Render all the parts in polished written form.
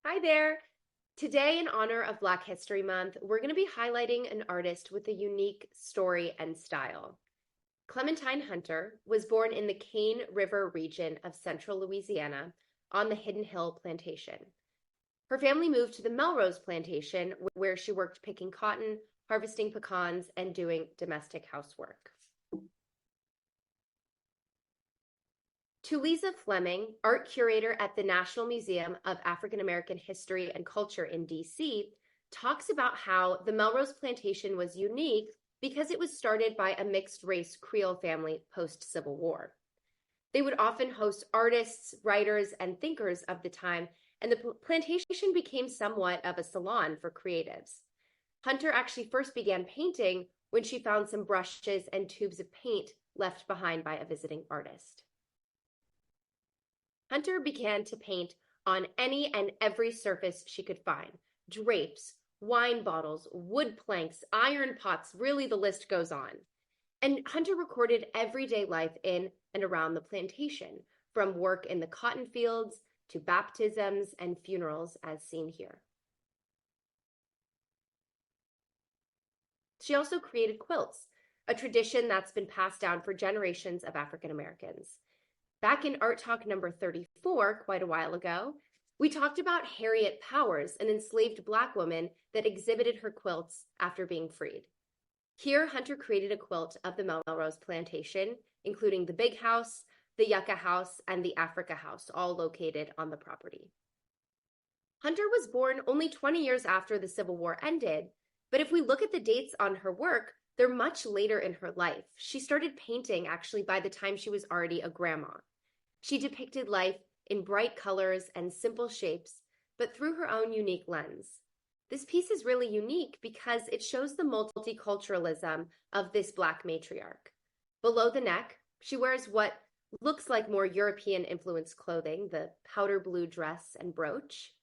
Hi there. Today, in honor of Black History Month, we're going to be highlighting an artist with a unique story and style. Clementine Hunter was born in the Cane River region of central Louisiana on the Hidden Hill Plantation. Her family moved to the Melrose Plantation, where she worked picking cotton, harvesting pecans, and doing domestic housework. Tulisa Fleming, art curator at the National Museum of African American History and Culture in DC, talks about how the Melrose Plantation was unique because it was started by a mixed-race Creole family post-Civil War. They would often host artists, writers, and thinkers of the time, and the plantation became somewhat of a salon for creatives. Hunter actually first began painting when she found some brushes and tubes of paint left behind by a visiting artist. Hunter began to paint on any and every surface she could find: drapes, wine bottles, wood planks, iron pots, really the list goes on. And Hunter recorded everyday life in and around the plantation, from work in the cotton fields to baptisms and funerals, as seen here. She also created quilts, a tradition that's been passed down for generations of African Americans. Back in Art Talk number 34, quite a while ago, we talked about Harriet Powers, an enslaved Black woman that exhibited her quilts after being freed. Here, Hunter created a quilt of the Melrose Plantation, including the Big House, the Yucca House, and the Africa House, all located on the property. Hunter was born only 20 years after the Civil War ended, but if we look at the dates on her work, they're much later in her life. She started painting actually by the time she was already a grandma. She depicted life in bright colors and simple shapes, but through her own unique lens. This piece is really unique because it shows the multiculturalism of this Black matriarch. Below the neck, she wears what looks like more European-influenced clothing, the powder blue dress and brooch.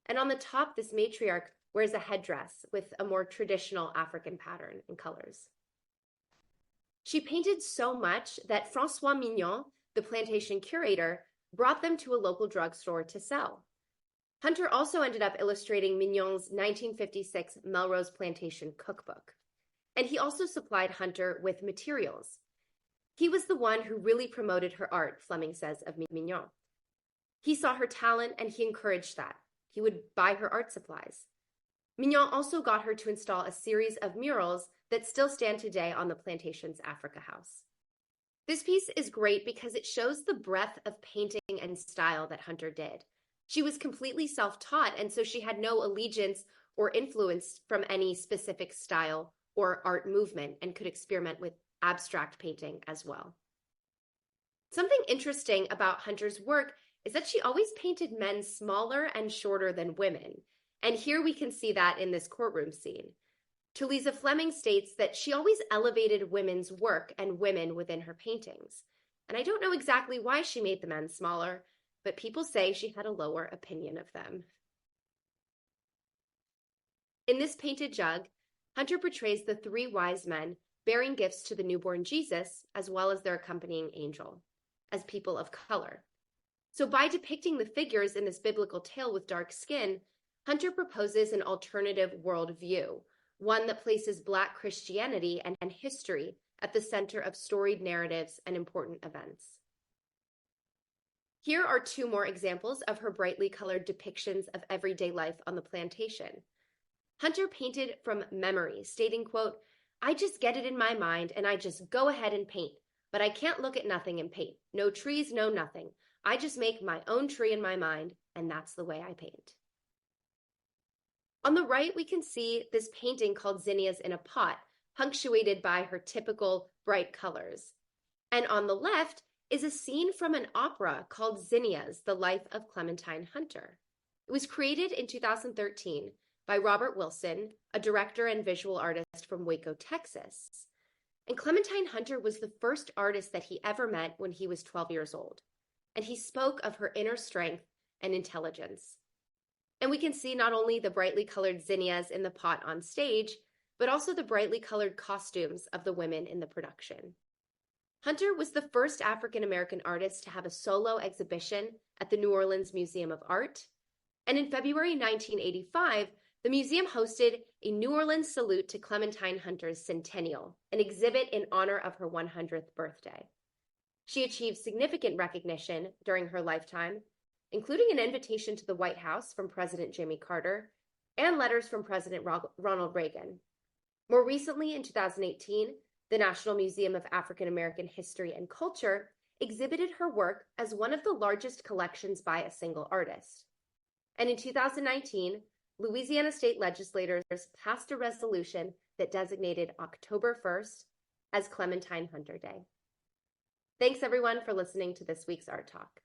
And on the top, this matriarch wears a headdress with a more traditional African pattern and colors. She painted so much that Francois Mignon, the plantation curator, brought them to a local drugstore to sell. Hunter also ended up illustrating Mignon's 1956 Melrose Plantation cookbook. And he also supplied Hunter with materials. He was the one who really promoted her art, Fleming says of Mignon. He saw her talent and he encouraged that. He would buy her art supplies. Mignon also got her to install a series of murals that still stand today on the plantation's Africa House. This piece is great because it shows the breadth of painting and style that Hunter did. She was completely self-taught, and so she had no allegiance or influence from any specific style or art movement and could experiment with abstract painting as well. Something interesting about Hunter's work is that she always painted men smaller and shorter than women. And here we can see that in this courtroom scene. Tulisa Fleming states that she always elevated women's work and women within her paintings. And I don't know exactly why she made the men smaller, but people say she had a lower opinion of them. In this painted jug, Hunter portrays the three wise men bearing gifts to the newborn Jesus, as well as their accompanying angel, as people of color. So by depicting the figures in this biblical tale with dark skin, Hunter proposes an alternative worldview, one that places Black Christianity and history at the center of storied narratives and important events. Here are two more examples of her brightly colored depictions of everyday life on the plantation. Hunter painted from memory, stating, quote, "I just get it in my mind and I just go ahead and paint, but I can't look at nothing and paint. No trees, no nothing. I just make my own tree in my mind, and that's the way I paint." On the right, we can see this painting called Zinnias in a Pot, punctuated by her typical bright colors. And on the left is a scene from an opera called Zinnias, The Life of Clementine Hunter. It was created in 2013 by Robert Wilson, a director and visual artist from Waco, Texas. And Clementine Hunter was the first artist that he ever met when he was 12 years old. And he spoke of her inner strength and intelligence. And we can see not only the brightly colored zinnias in the pot on stage, but also the brightly colored costumes of the women in the production. Hunter was the first African-American artist to have a solo exhibition at the New Orleans Museum of Art. And in February 1985, the museum hosted a New Orleans salute to Clementine Hunter's centennial, an exhibit in honor of her 100th birthday. She achieved significant recognition during her lifetime, including an invitation to the White House from President Jimmy Carter and letters from President Ronald Reagan. More recently, in 2018, the National Museum of African American History and Culture exhibited her work as one of the largest collections by a single artist. And in 2019, Louisiana state legislators passed a resolution that designated October 1st as Clementine Hunter Day. Thanks everyone for listening to this week's Art Talk.